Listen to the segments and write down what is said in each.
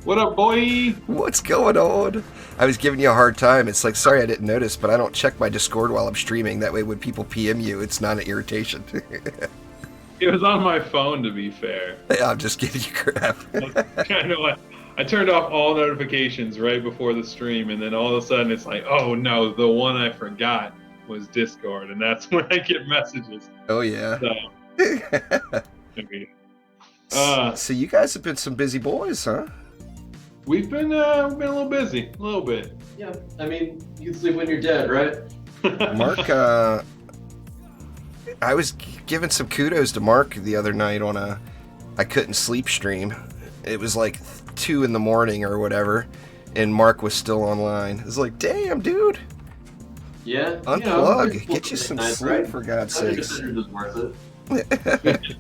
What up, boy? What's going on? I was giving you a hard time. It's like, sorry I didn't notice, but I don't check my Discord while I'm streaming. That way when people PM you, it's not an irritation. It was on my phone, to be fair. I'm just giving you crap. I turned off all notifications right before the stream, and then all of a sudden it's like, oh no, the one I forgot was Discord, and that's when I get messages. Oh, yeah. So, so you guys have been some busy boys, huh? We've been a little busy, a little bit. Yeah, I mean, you sleep when you're dead, right? Mark, I was giving some kudos to Mark the other night on a I couldn't sleep stream. It was like 2 in the morning or whatever, and Mark was still online. It's like, damn, dude. Yeah. Unplug. Get you some sleep, right? For God's sakes. It's worth it.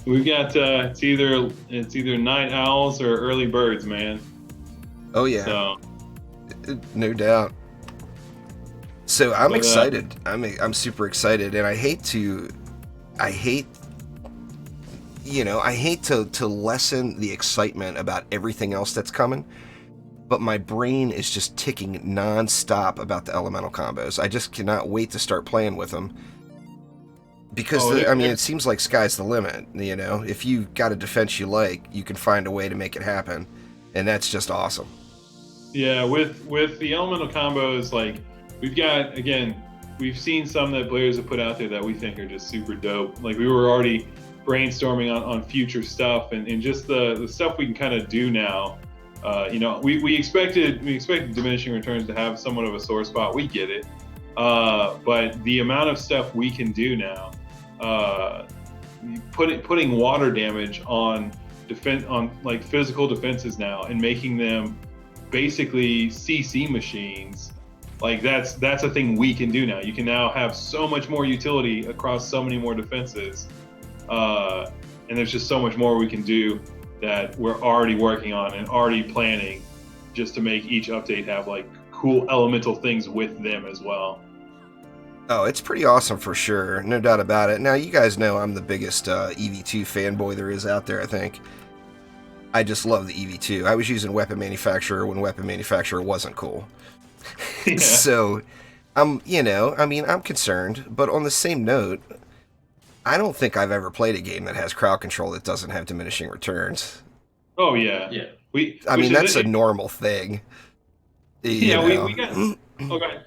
We've got it's either night owls or early birds, man. Oh yeah. So. No doubt. So I'm excited. I'm super excited, and I hate to lessen the excitement about everything else that's coming, but my brain is just ticking nonstop about the elemental combos. I just cannot wait to start playing with them. Because, it seems like sky's the limit, you know? If you've got a defense you like, you can find a way to make it happen, and that's just awesome. Yeah, with the elemental combos, like, we've seen some that players have put out there that we think are just super dope. Like, we were already brainstorming on future stuff, and just the stuff we can kind of do now. We expected diminishing returns to have somewhat of a sore spot. We get it. But the amount of stuff we can do now, putting water damage on like physical defenses now and making them basically CC machines, like that's a thing we can do now. You can now have so much more utility across so many more defenses, and there's just so much more we can do that we're already working on and already planning just to make each update have like cool elemental things with them as well. Oh, it's pretty awesome for sure. No doubt about it. Now, you guys know I'm the biggest EV2 fanboy there is out there, I think. I just love the EV2. I was using Weapon Manufacturer when Weapon Manufacturer wasn't cool. Yeah. So, I'm concerned. But on the same note, I don't think I've ever played a game that has crowd control that doesn't have diminishing returns. Oh, yeah. Yeah. That's a normal thing. We got... Oh, go ahead.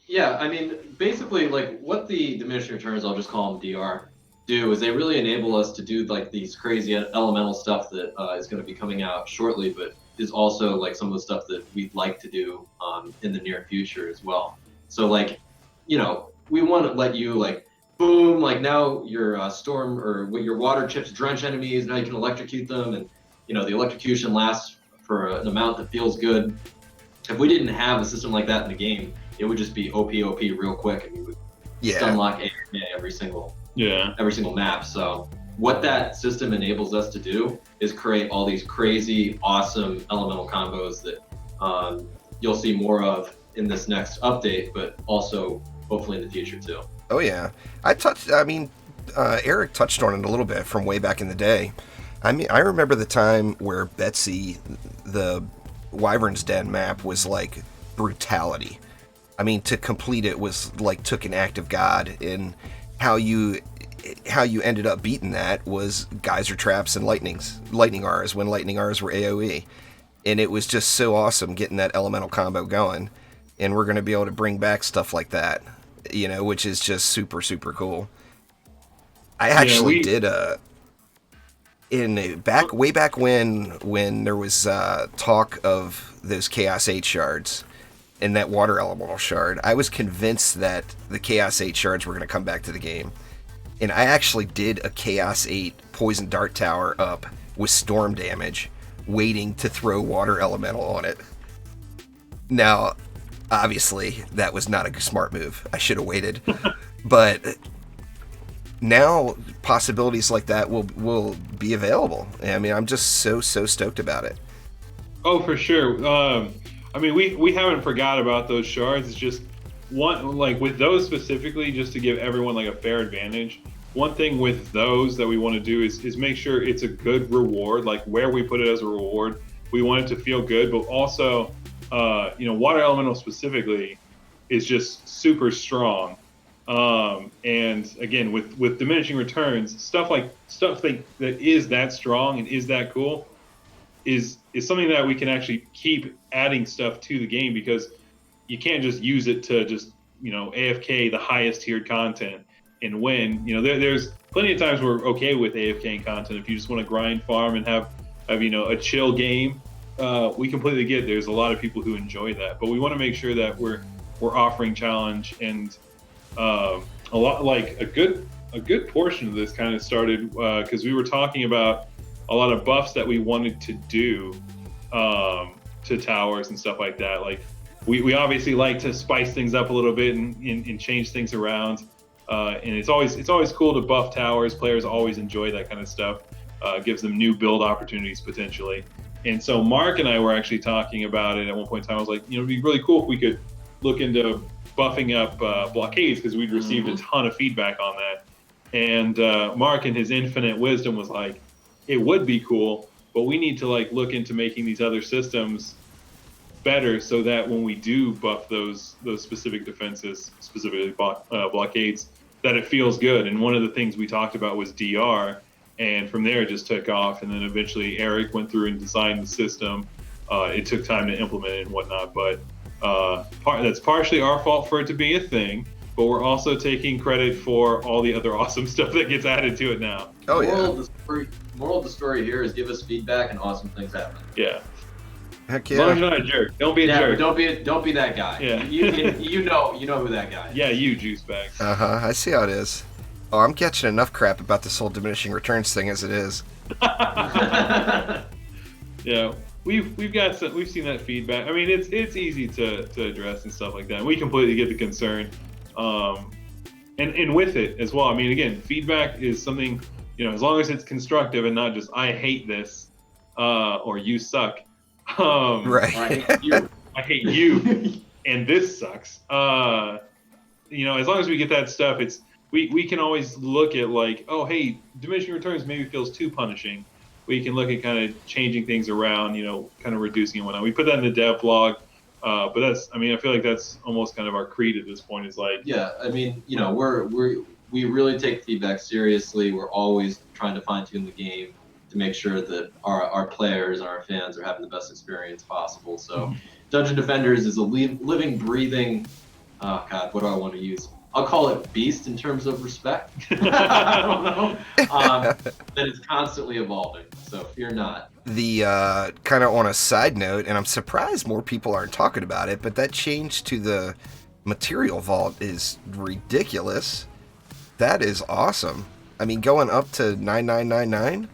Yeah, I mean, basically, like, what the diminishing returns, I'll just call them DR, do is they really enable us to do, like, these crazy elemental stuff that is going to be coming out shortly, but is also, like, some of the stuff that we'd like to do in the near future as well. So, like, we want to let you, like, boom, like, now your storm or your water chips drench enemies, now you can electrocute them, and, the electrocution lasts for an amount that feels good. If we didn't have a system like that in the game, it would just be OP real quick, and you would stun lock every single map. So what that system enables us to do is create all these crazy, awesome elemental combos that you'll see more of in this next update, but also hopefully in the future too. Oh yeah, Eric touched on it a little bit from way back in the day. I remember the time where Betsy, the Wyvern's Den map, was like brutality. I mean, to complete it was like took an act of God, and how you ended up beating that was geyser traps and lightning R's when lightning R's were AoE, and it was just so awesome getting that elemental combo going. And we're going to be able to bring back stuff like that, which is just super super cool. I actually did way back when there was talk of those Chaos 8 shards. And that water elemental shard, I was convinced that the Chaos 8 shards were going to come back to the game. And I actually did a Chaos 8 poison dart tower up with storm damage, waiting to throw water elemental on it. Now, obviously, that was not a smart move. I should have waited. But now, possibilities like that will be available. I mean, I'm just so stoked about it. Oh, for sure. We haven't forgot about those shards. It's just one, like with those specifically, just to give everyone like a fair advantage. one thing with those that we want to do is make sure it's a good reward, like where we put it as a reward. We want it to feel good, but also, water elemental specifically is just super strong. And again, with diminishing returns, stuff that is that strong and is that cool is something that we can actually keep adding stuff to the game, because you can't just use it to just AFK the highest tiered content and win. There's plenty of times we're okay with AFK content if you just want to grind, farm, and have a chill game. We completely get there's a lot of people who enjoy that, but we want to make sure that we're offering challenge. And a lot, like a good portion of this kind of started because we were talking about a lot of buffs that we wanted to do to towers and stuff like that. Like we obviously like to spice things up a little bit and change things around. And it's always cool to buff towers. Players always enjoy that kind of stuff. Gives them new build opportunities potentially. And so Mark and I were actually talking about it at one point in time. I was like, it'd be really cool if we could look into buffing up blockades, because we'd received a ton of feedback on that. And Mark, in his infinite wisdom, was like, it would be cool, but we need to look into making these other systems better, so that when we do buff those specific defenses, specifically blockades, that it feels good. And one of the things we talked about was DR, and from there it just took off. And then eventually Eric went through and designed the system. It took time to implement it and whatnot, but that's partially our fault for it to be a thing, but we're also taking credit for all the other awesome stuff that gets added to it now. Oh yeah. Moral of the story here is give us feedback and awesome things happen. Yeah. Heck As long yeah. as you're not a jerk. Don't be a jerk. Don't be that guy. Yeah. You know who that guy is. Yeah, you juice bags. I see how it is. Oh, I'm catching enough crap about this whole diminishing returns thing as it is. Yeah, we've seen that feedback. I mean, it's easy to address and stuff like that. We completely get the concern, and with it as well. I mean, again, feedback is something, as long as it's constructive and not just I hate this or you suck. Right. I hate you and this sucks. As long as we get that stuff, we can always look at oh, hey, diminishing returns maybe feels too punishing. We can look at kind of changing things around, kind of reducing and whatnot. We put that in the dev blog, but I feel like that's almost kind of our creed at this point. Is yeah, I mean, we really take feedback seriously. We're always trying to fine tune the game to make sure that our players and our fans are having the best experience possible. So, Dungeon Defenders is a living, breathing. Oh God, what do I want to use? I'll call it beast in terms of respect. I don't know. That it's constantly evolving, so fear not. The kind of on a side note, and I'm surprised more people aren't talking about it, but that change to the material vault is ridiculous. That is awesome. I mean, going up to 9999.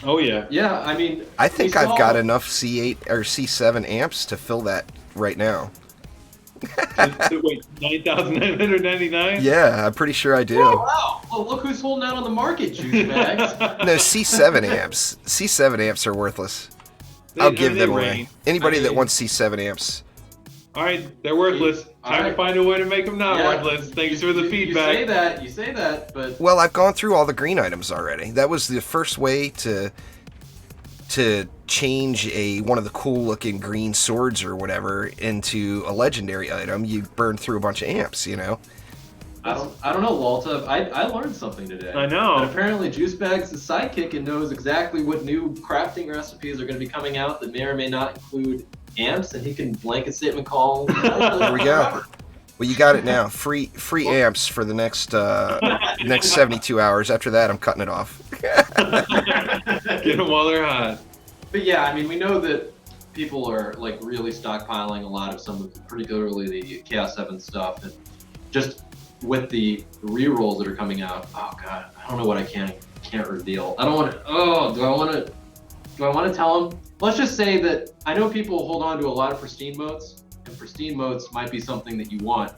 oh yeah. Yeah, I mean, I think I've got enough C8 or C7 amps to fill that right now. Wait, 9,999? Yeah, I'm pretty sure I do. Oh, wow. Well, look who's holding out on the market, juice bags. No, C7 amps. C7 amps are worthless. I'll give them away. Anybody that wants C7 amps. All right, they're worthless. Time to find a way to make them not worthless. Thanks for the feedback. You say that, but... Well, I've gone through all the green items already. That was the first way to change one of the cool looking green swords or whatever into a legendary item. You burn through a bunch of amps, I don't know, Lawlta. I learned something today. I know. And apparently Juicebags is sidekick and knows exactly what new crafting recipes are going to be coming out that may or may not include amps, and he can blanket statement call. There we go. Well, you got it now. Free amps for the next 72 hours. After that, I'm cutting it off. Get them while they're hot. But yeah, I mean, we know that people are really stockpiling a lot of some of, particularly the Chaos 7 stuff, and just with the rerolls that are coming out. Oh God, I don't know what I can't reveal. I don't want to. Oh, do I want to tell them? Let's just say that I know people hold on to a lot of pristine modes, and pristine modes might be something that you want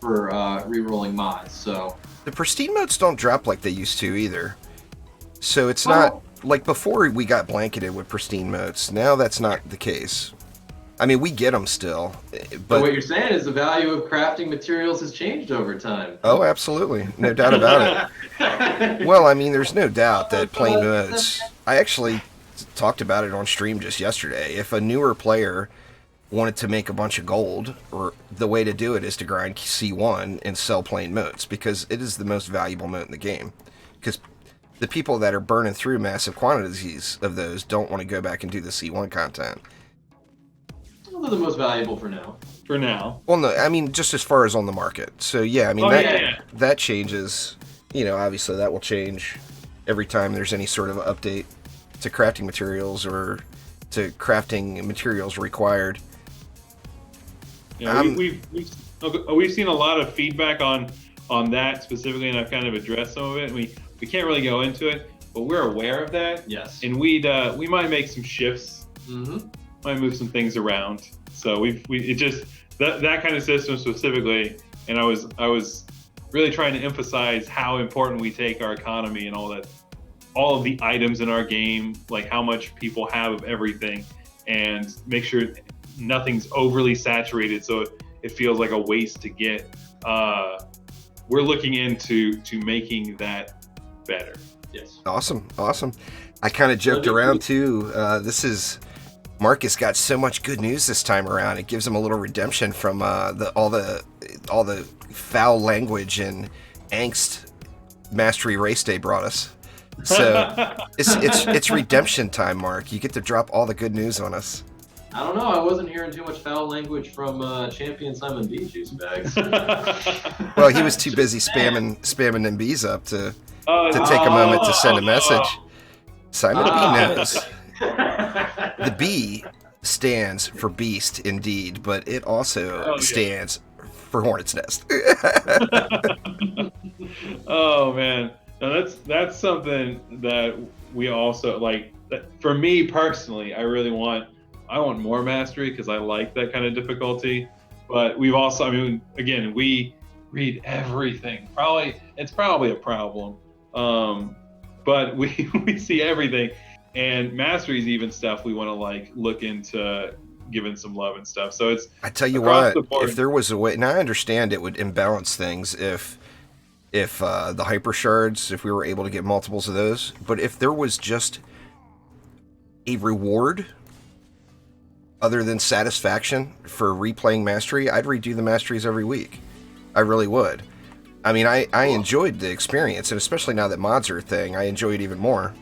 for rerolling mods. So the pristine modes don't drop like they used to either. So it's not like before we got blanketed with pristine modes. Now that's not the case. I mean, we get them still, But but what you're saying is the value of crafting materials has changed over time. oh, absolutely, no doubt about it. Well, I mean, there's no doubt that plain modes. I actually talked about it on stream just yesterday. If a newer player wanted to make a bunch of gold, or the way to do it is to grind C1 and sell plain modes, because it is the most valuable mode in the game. Because the people that are burning through massive quantities of those don't want to go back and do the C1 content. Well, they're the most valuable for now. For now. Well, no, I mean, just as far as on the market. So, yeah, I mean, that changes. You know, obviously that will change every time there's any sort of update to crafting materials or to crafting materials required. Yeah, we've seen a lot of feedback on that specifically, and I've kind of addressed some of it. We can't really go into it, but we're aware of that. Yes. And we might make some shifts. Mm-hmm. Might move some things around. So it just that kind of system specifically, and I was really trying to emphasize how important we take our economy and all of the items in our game, like how much people have of everything, and make sure nothing's overly saturated so it feels like a waste to get. We're looking into making that better. Yes. Awesome. I kind of joked around too. Marcus got so much good news this time around. It gives him a little redemption from all the foul language and angst Mastery Race Day brought us. So it's redemption time, Mark. You get to drop all the good news on us. I don't know. I wasn't hearing too much foul language from Champion Simon B. Juice Bags. Well, he was too busy spamming them bees up to take a moment to send a message. Simon B knows. The B stands for beast, indeed, but it also stands for Hornet's Nest. Oh man, now that's something that we also like. For me personally, I want more mastery because I like that kind of difficulty. But we've also, I mean, again, we read everything. It's probably a problem, but we see everything. And mastery's even stuff we want to like look into giving some love and stuff. So it's, I tell you what, if there was a way, and I understand it would imbalance things if the hyper shards, if we were able to get multiples of those, but if there was just a reward other than satisfaction for replaying mastery, I'd redo the masteries every week. I really would. I mean, I enjoyed the experience, and especially now that mods are a thing, I enjoy it even more.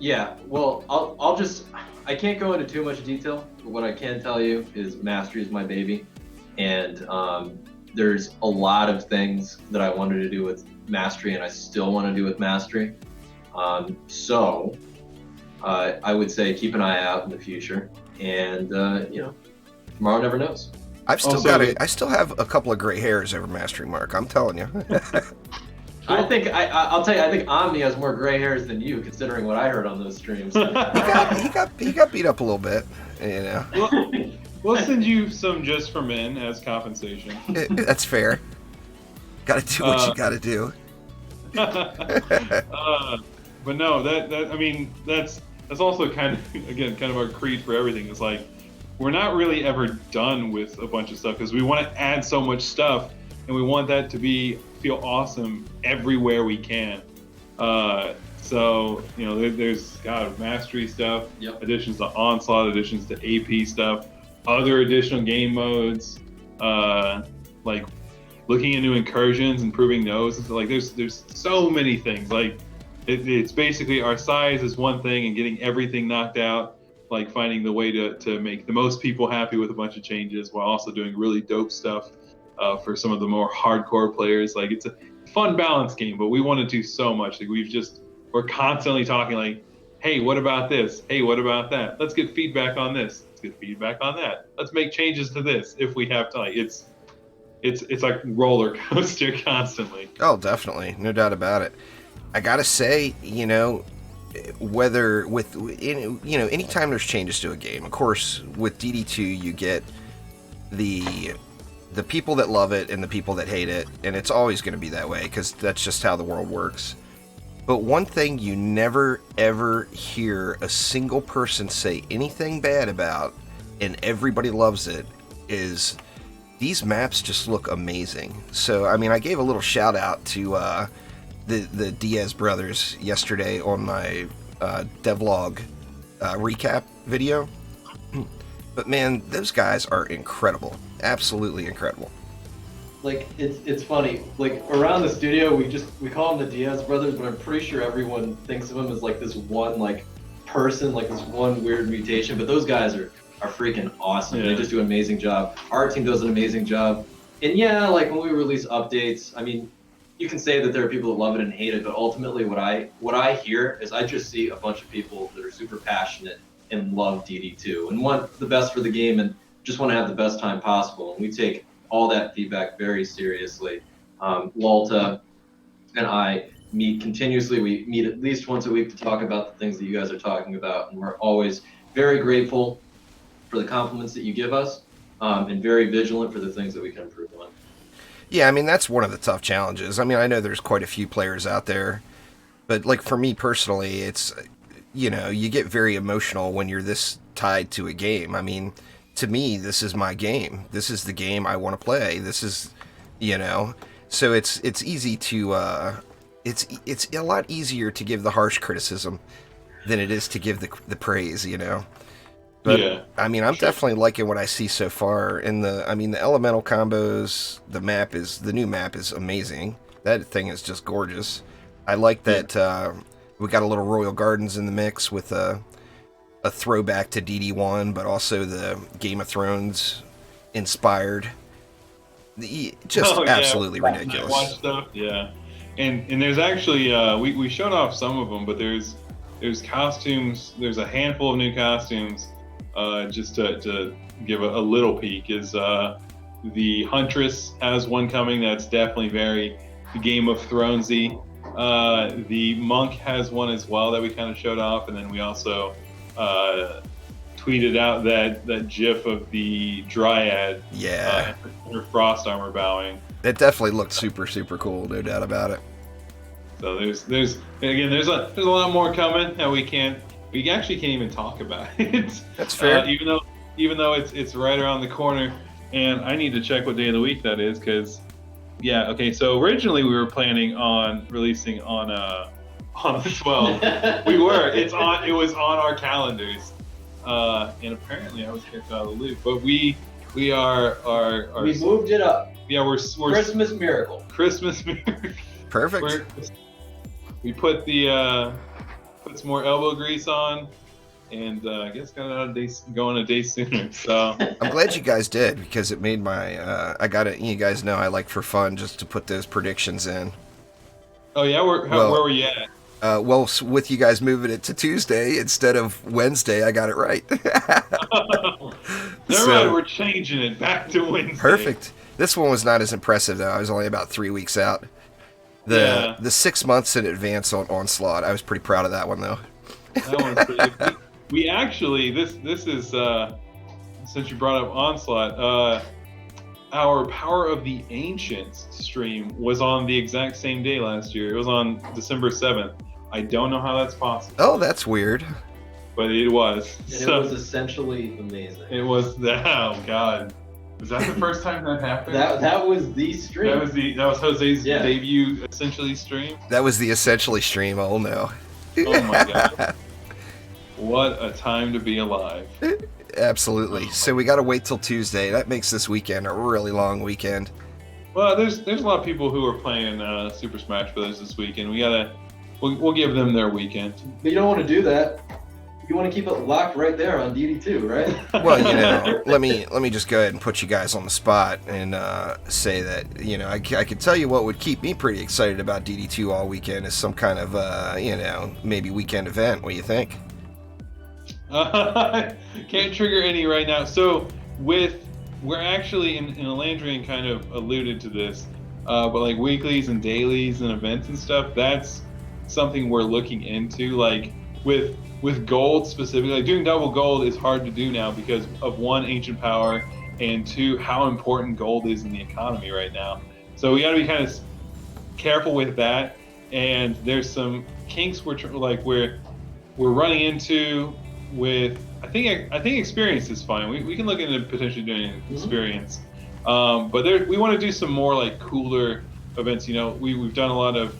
Yeah, well, I can't go into too much detail, but what I can tell you is Mastery is my baby, and there's a lot of things that I wanted to do with Mastery, and I still want to do with Mastery. So I would say keep an eye out in the future, and tomorrow never knows. I still have a couple of gray hairs over Mastery, Mark. I'm telling you. I think I'll tell you. I think Omni has more gray hairs than you, considering what I heard on those streams. he got beat up a little bit, you know. We'll send you some just for men as compensation. That's fair. Got to do what you got to do. But no, that I mean that's also kind of our creed for everything. It's like we're not really ever done with a bunch of stuff because we want to add so much stuff, and we want that to feel awesome everywhere we can. So there's mastery stuff, additions to onslaught, additions to AP stuff, other additional game modes, like looking into incursions, improving those. It's like there's so many things. Like it's basically our size is one thing, and getting everything knocked out, like finding the way to make the most people happy with a bunch of changes while also doing really dope stuff for some of the more hardcore players. Like it's a fun balance game, but we want to do so much. Like we're constantly talking like, hey, what about this? Hey, what about that? Let's get feedback on this. Let's get feedback on that. Let's make changes to this if we have time. It's like roller coaster constantly. Oh, definitely. No doubt about it. I gotta say, whether with anytime there's changes to a game, of course, with DD2 you get the people that love it and the people that hate it, and it's always going to be that way because that's just how the world works. But one thing you never ever hear a single person say anything bad about and everybody loves it, is these maps just look amazing. So, I mean, I gave a little shout out to the Diaz brothers yesterday on my devlog recap video. But man, those guys are incredible. Absolutely incredible. Like, it's funny. Like, around the studio, we call them the Diaz brothers, but I'm pretty sure everyone thinks of them as like this one like person, like this one weird mutation. But those guys are freaking awesome. Yeah. They just do an amazing job. Our team does an amazing job. And yeah, like when we release updates, I mean, you can say that there are people that love it and hate it, but ultimately what I hear is I just see a bunch of people that are super passionate and love DD2 and want the best for the game and just want to have the best time possible. And we take all that feedback very seriously. Lawlta and I meet continuously. We meet at least once a week to talk about the things that you guys are talking about, and we're always very grateful for the compliments that you give us, and very vigilant for the things that we can improve on. Yeah, I mean, that's one of the tough challenges. I mean, I know there's quite a few players out there, but like for me personally, it's, you know, you get very emotional when you're this tied to a game. I mean, to me, this is my game. This is the game I want to play. This is, you know, so it's easy to, it's a lot easier to give the harsh criticism than it is to give the praise, you know. But Yeah. I mean, I'm definitely liking what I see so far. And the elemental combos, the new map is amazing. That thing is just gorgeous. I like that we got a little Royal Gardens in the mix with a throwback to DD1, but also the Game of Thrones inspired. Just absolutely ridiculous. Watch stuff, yeah. And there's actually we showed off some of them, but there's costumes. There's a handful of new costumes. Just to give a little peek, is the Huntress has one coming that's definitely very Game of Thronesy. The Monk has one as well that we kind of showed off, and then we also tweeted out that GIF of the Dryad, her frost armor bowing. It definitely looked super super cool, no doubt about it. So there's a lot more coming that we actually can't even talk about it. That's fair. Even though it's right around the corner, and I need to check what day of the week that is, because so originally we were planning on releasing on the 12th. It was on our calendars, and apparently I was kept out of the loop. But we moved it up. Yeah, we're Christmas miracle. Perfect. We put some more elbow grease on, and I guess got it going a day sooner. So I'm glad you guys did, because it made my you guys know I like for fun just to put those predictions in. Oh yeah, where were you at? Well, with you guys moving it to Tuesday instead of Wednesday, I got it right. Never mind, we're changing it back to Wednesday. Perfect. This one was not as impressive though. I was only about 3 weeks out. The 6 months in advance on Onslaught, I was pretty proud of that one though. That one's pretty good. We actually, this is since you brought up Onslaught, our Power of the Ancients stream was on the exact same day last year. It was on December 7th. I don't know how that's possible. Oh, that's weird. But it was. And it was essentially amazing. It was. Oh God. Was that the first time that happened? That was the stream. That was Jose's debut essentially stream. That was the essentially stream. Oh no. Oh my God. What a time to be alive. Absolutely. So we got to wait till Tuesday. That makes this weekend a really long weekend. Well, there's a lot of people who are playing Super Smash Bros. This weekend. We'll give them their weekend. But you don't want to do that. You want to keep it locked right there on DD2, right? Well, you know, let me just go ahead and put you guys on the spot and say that, you know, I could tell you what would keep me pretty excited about DD2 all weekend is some kind of, maybe weekend event. What do you think? Can't trigger any right now. So we're actually in Lightrayne kind of alluded to this, but like weeklies and dailies and events and stuff, that's something we're looking into. Like with gold specifically, like doing double gold is hard to do now because of one, ancient power, and two, how important gold is in the economy right now. So we got to be kind of careful with that. And there's some kinks we're running into I think experience is fine. We can look into potentially doing Mm-hmm. experience, but we want to do some more like cooler events. You know, we've done a lot of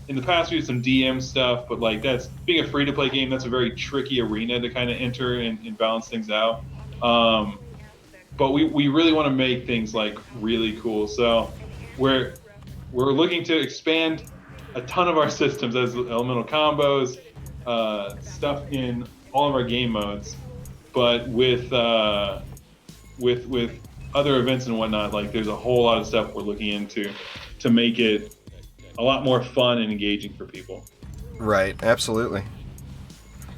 in the past. We did some DM stuff, but like that's being a free to play game. That's a very tricky arena to kind of enter and balance things out. But we really want to make things like really cool. So we're looking to expand a ton of our systems as elemental combos, stuff in all of our game modes, but with other events and whatnot. Like there's a whole lot of stuff we're looking into to make it a lot more fun and engaging for people. Right, absolutely.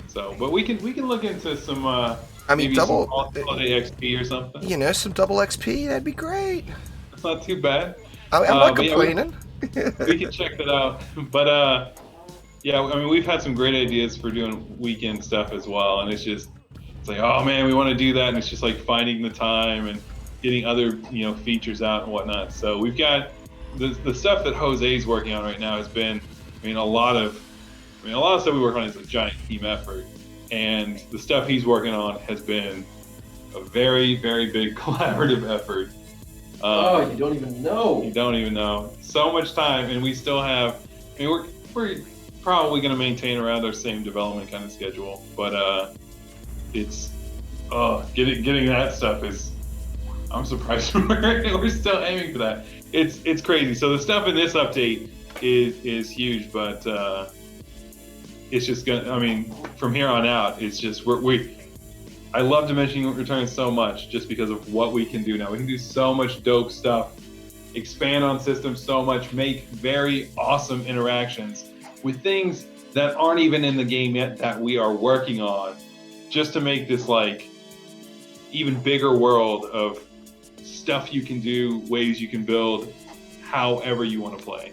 So, but we can look into some. I mean, maybe double some holiday XP or something. You know, some double XP. That'd be great. That's not too bad. I'm not but complaining. Yeah, we can check that out. But yeah, I mean, we've had some great ideas for doing weekend stuff as well, and it's like, oh man, we want to do that, and it's just like finding the time and getting other features out and whatnot. So we've got the stuff that Jose's working on right now has been, a lot of stuff we work on is a giant team effort, and the stuff he's working on has been a very, very big collaborative effort. Oh, you don't even know. You don't even know. So much time, and we still have. We're probably going to maintain around our same development kind of schedule, but it's getting that stuff is. I'm surprised we're still aiming for that. It's crazy. So the stuff in this update is huge, but it's just gonna. I mean, from here on out, it's just I love Diminishing Returns so much just because of what we can do now. We can do so much dope stuff, expand on systems so much, make very awesome interactions with things that aren't even in the game yet that we are working on, just to make this like even bigger world of stuff you can do, ways you can build, however you want to play.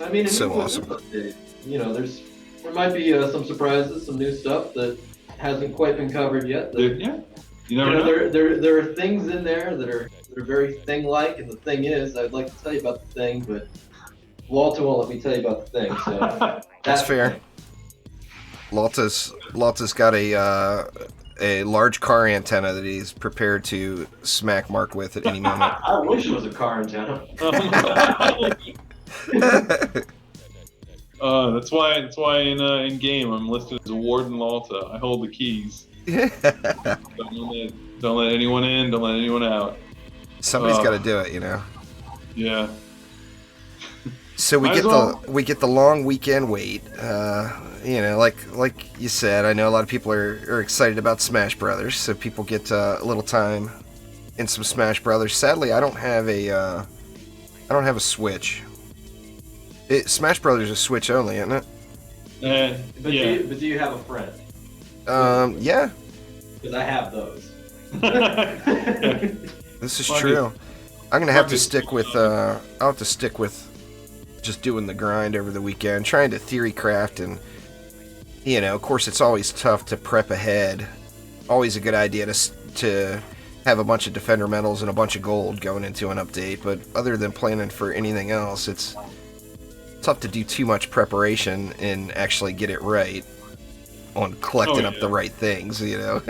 I mean, so awesome. Update, there might be some surprises, some new stuff that hasn't quite been covered yet. Yeah, you never know. There are things in there that are very thing-like, and the thing is, I'd like to tell you about the thing, but Lawlta won't let me tell you about the thing. So that's fair. Lawlta's got a large car antenna that he's prepared to smack Mark with at any moment. I wish it was a car antenna. That's why in game I'm listed as Warden Lawlta. I hold the keys. Don't let anyone in. Don't let anyone out. Somebody's got to do it, Yeah. So we get the long weekend wait. Like you said, I know a lot of people are excited about Smash Brothers, so people get a little time in some Smash Brothers. Sadly, I don't have a Switch. Smash Brothers is Switch only, isn't it? But do you have a friend? Yeah. Because I have those. This is true. I'm gonna have to stick with. I'll have to stick with just doing the grind over the weekend, trying to theory craft, and of course, it's always tough to prep ahead. Always a good idea to have a bunch of Defender medals and a bunch of gold going into an update. But other than planning for anything else, it's tough to do too much preparation and actually get it right on collecting up the right things, I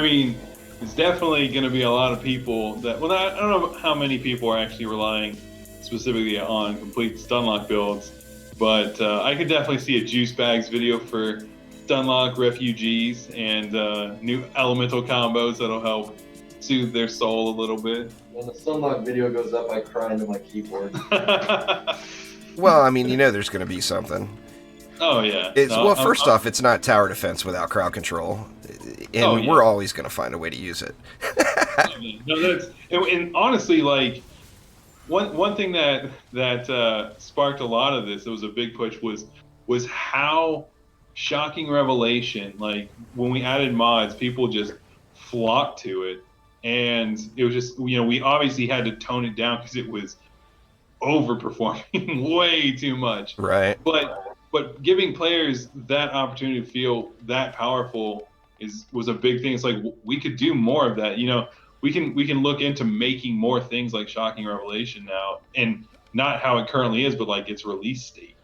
mean, it's definitely going to be a lot of people that, well, I don't know how many people are actually relying specifically on complete Stunlock builds, but I could definitely see a Juice Bags video for Stunlock refugees and new elemental combos that'll help soothe their soul a little bit. When the Stunlock video goes up, I cry into my keyboard. Well, I mean, there's going to be something. Oh, yeah. First off, it's not tower defense without crowd control, and we're always going to find a way to use it. And honestly, like, one thing that sparked a lot of this, it was a big push, was how Shocking Revelation, like, when we added mods, people just flocked to it. And it was just, we obviously had to tone it down because it was overperforming way too much. Right. But giving players that opportunity to feel that powerful was a big thing. It's like we could do more of that. We can look into making more things like Shocking Revelation now, and not how it currently is, but like its release state.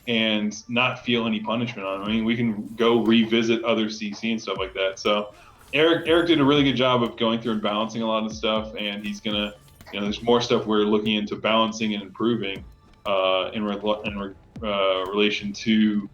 and not feel any punishment on them. I mean, we can go revisit other CC and stuff like that. So Eric did a really good job of going through and balancing a lot of stuff, and he's gonna, there's more stuff we're looking into balancing and improving in relation to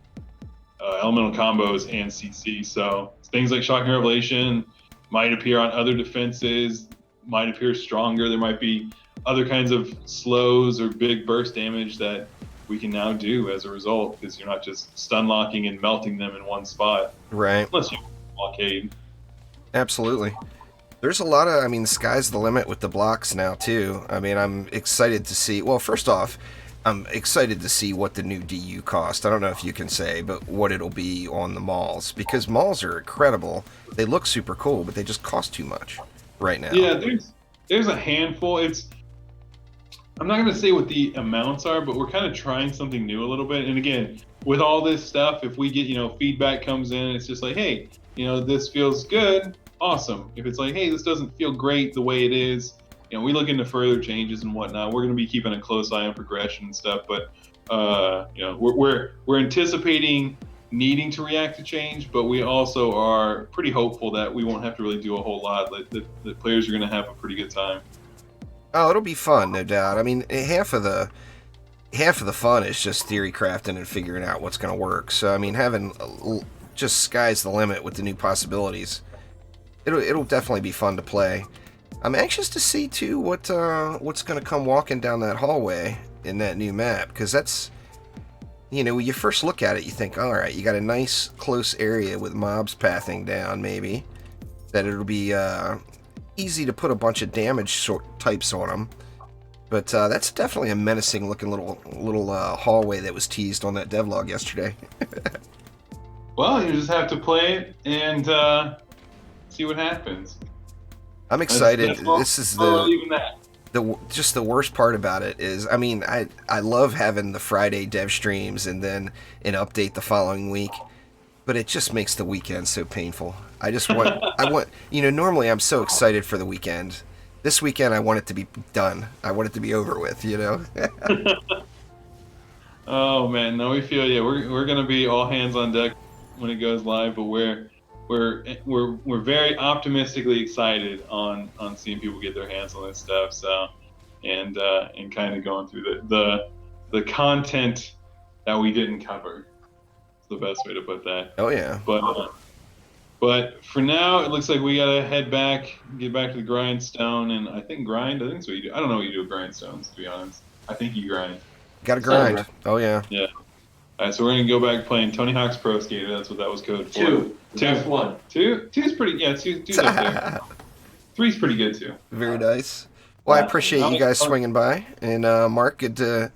elemental combos and CC. So things like Shocking Revelation might appear on other defenses, might appear stronger. There might be other kinds of slows or big burst damage that we can now do as a result, because you're not just stun locking and melting them in one spot. Right. Unless you blockade. Absolutely. There's a lot of, I mean, sky's the limit with the blocks now, too. I mean, I'm excited to see, well, first off, I'm excited to see what the new DU cost. I don't know if you can say, but what it'll be on the malls, because malls are incredible. They look super cool, but they just cost too much right now. Yeah, there's a handful. I'm not going to say what the amounts are, but we're kind of trying something new a little bit. And again, with all this stuff, if we get, feedback comes in, it's just like, hey, this feels good, awesome. If it's like, hey, this doesn't feel great the way it is, we look into further changes and whatnot. We're going to be keeping a close eye on progression and stuff, but we're anticipating needing to react to change, but we also are pretty hopeful that we won't have to really do a whole lot. That players are going to have a pretty good time. Oh, it'll be fun, no doubt. I mean, half of the fun is just theory crafting and figuring out what's going to work. So, I mean, having just sky's the limit with the new possibilities. It'll definitely be fun to play. I'm anxious to see too what's going to come walking down that hallway in that new map, because that's, when you first look at it, you think, all right, you got a nice close area with mobs pathing down, maybe that it'll be easy to put a bunch of damage types on them. But that's definitely a menacing looking little hallway that was teased on that devlog yesterday. Well, you just have to play it and see what happens. I'm excited. This is just the worst part about it is, I mean, I love having the Friday dev streams and then an update the following week, but it just makes the weekend so painful. I want, normally I'm so excited for the weekend. This weekend I want it to be done. I want it to be over with, Oh man, no, we feel you. We're gonna be all hands on deck when it goes live, but we're very optimistically excited on seeing people get their hands on this stuff. So, and kind of going through the content that we didn't cover. It's the best way to put that. Oh yeah. But for now, it looks like we gotta head back, get back to the grindstone, and I think that's what you do. I don't know what you do with grindstones, to be honest. I think you grind. Gotta grind. Oh yeah. Yeah. All right, so we're gonna go back playing Tony Hawk's Pro Skater. That's what that was code for. Two. Best one. Two's pretty. Yeah, two's up there. Three's pretty good too. Very nice. Well, I appreciate you guys swinging by, and Mark, good to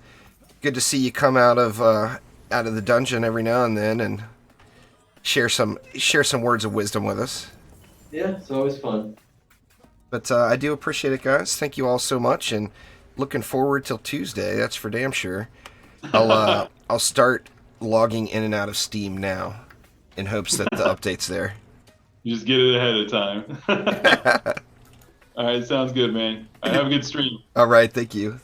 see you come out of the dungeon every now and then and share some words of wisdom with us. Yeah, it's always fun. But I do appreciate it, guys. Thank you all so much, and looking forward till Tuesday. That's for damn sure. I'll start logging in and out of Steam now, in hopes that the update's there. You just get it ahead of time. All right, sounds good, man. All right, have a good stream. All right, thank you.